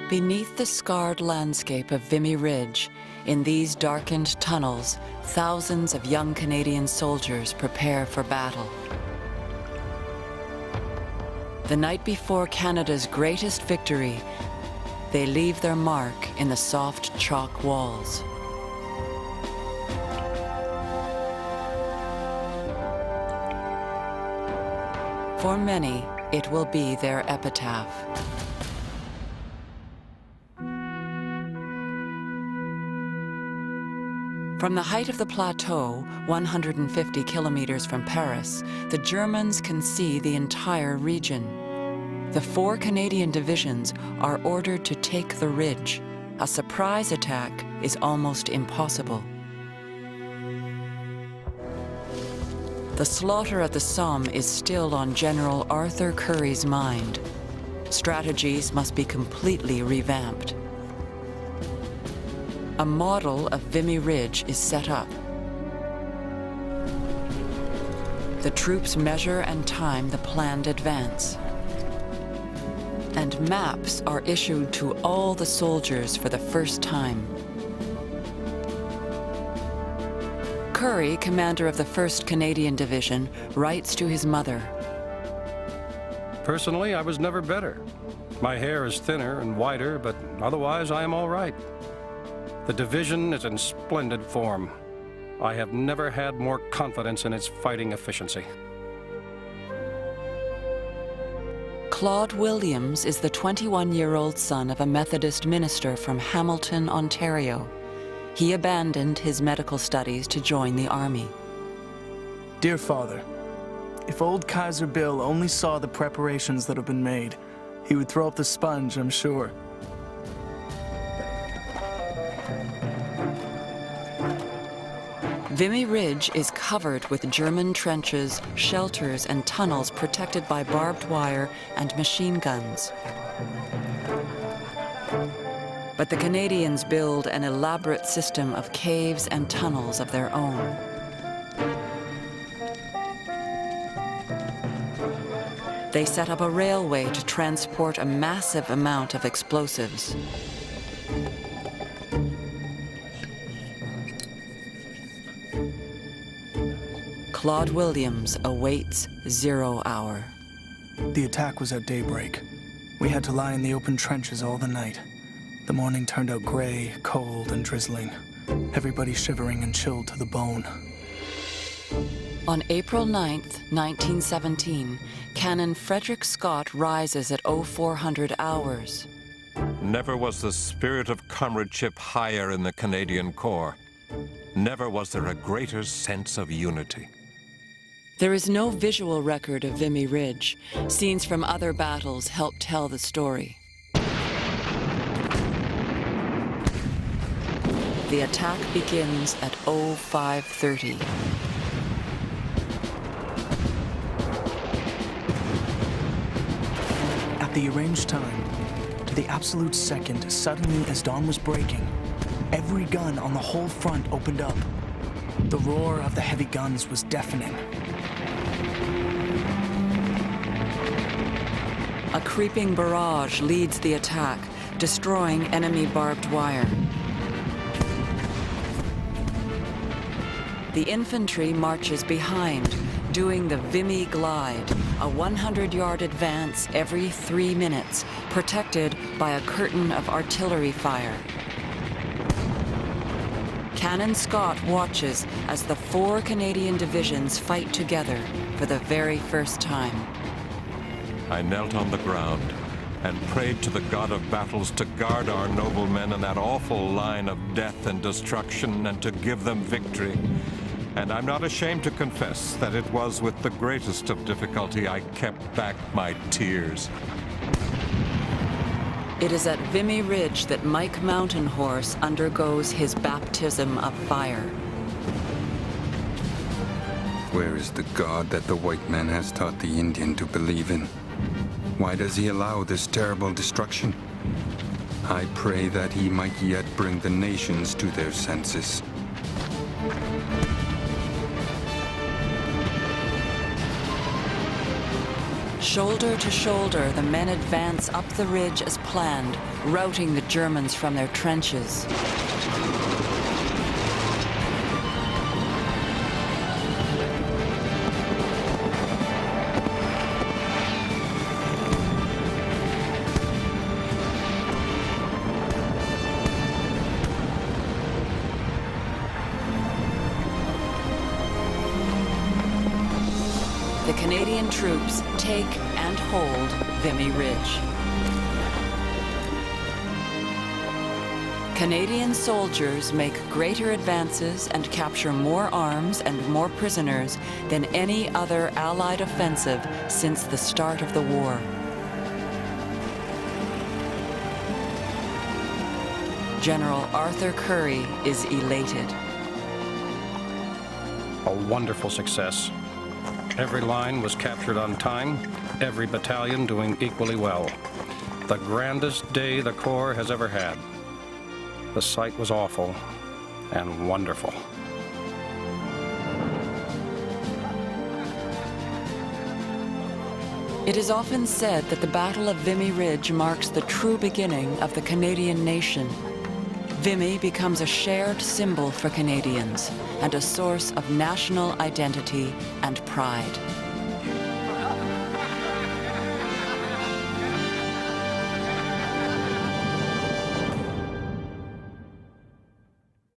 Beneath the scarred landscape of Vimy Ridge, in these darkened tunnels, thousands of young Canadian soldiers prepare for battle. The night before Canada's greatest victory, they leave their mark in the soft chalk walls. For many, it will be their epitaph. From the height of the plateau, 150 kilometers from Paris, the Germans can see the entire region. The 4 Canadian divisions are ordered to take the ridge. A surprise attack is almost impossible. The slaughter at the Somme is still on General Arthur Currie's mind. Strategies must be completely revamped. A model of Vimy Ridge is set up. The troops measure and time the planned advance. And maps are issued to all the soldiers for the first time. Currie, commander of the 1st Canadian Division, writes to his mother. Personally, I was never better. My hair is thinner and whiter, but otherwise I am all right. The division is in splendid form. I have never had more confidence in its fighting efficiency. Claude Williams is the 21-year-old son of a Methodist minister from Hamilton, Ontario. He abandoned his medical studies to join the army. Dear Father, if old Kaiser Bill only saw the preparations that have been made, he would throw up the sponge, I'm sure. Vimy Ridge is covered with German trenches, shelters, and tunnels protected by barbed wire and machine guns. But the Canadians build an elaborate system of caves and tunnels of their own. They set up a railway to transport a massive amount of explosives. Claude Williams awaits 0 hour. The attack was at daybreak. We had to lie in the open trenches all the night. The morning turned out gray, cold, and drizzling. Everybody shivering and chilled to the bone. On April 9th, 1917, Canon Frederick Scott rises at 0400 hours. Never was the spirit of comradeship higher in the Canadian Corps. Never was there a greater sense of unity. There is no visual record of Vimy Ridge. Scenes from other battles help tell the story. The attack begins at 0530. At the arranged time, to the absolute second, suddenly as dawn was breaking, every gun on the whole front opened up. The roar of the heavy guns was deafening. A creeping barrage leads the attack, destroying enemy barbed wire. The infantry marches behind, doing the Vimy Glide, a 100-yard advance every 3 minutes, protected by a curtain of artillery fire. Canon Scott watches as the 4 Canadian divisions fight together for the very first time. I knelt on the ground and prayed to the God of battles to guard our noble men in that awful line of death and destruction and to give them victory. And I'm not ashamed to confess that it was with the greatest of difficulty I kept back my tears. It is at Vimy Ridge that Mike Mountain Horse undergoes his baptism of fire. Where is the God that the white man has taught the Indian to believe in? Why does he allow this terrible destruction? I pray that he might yet bring the nations to their senses. Shoulder to shoulder, the men advance up the ridge as planned, routing the Germans from their trenches. The Canadian troops take and hold Vimy Ridge. Canadian soldiers make greater advances and capture more arms and more prisoners than any other Allied offensive since the start of the war. General Arthur Currie is elated. A wonderful success. Every line was captured on time, every battalion doing equally well. The grandest day the Corps has ever had. The sight was awful and wonderful. It is often said that the Battle of Vimy Ridge marks the true beginning of the Canadian nation. Vimy becomes a shared symbol for Canadians and a source of national identity and pride.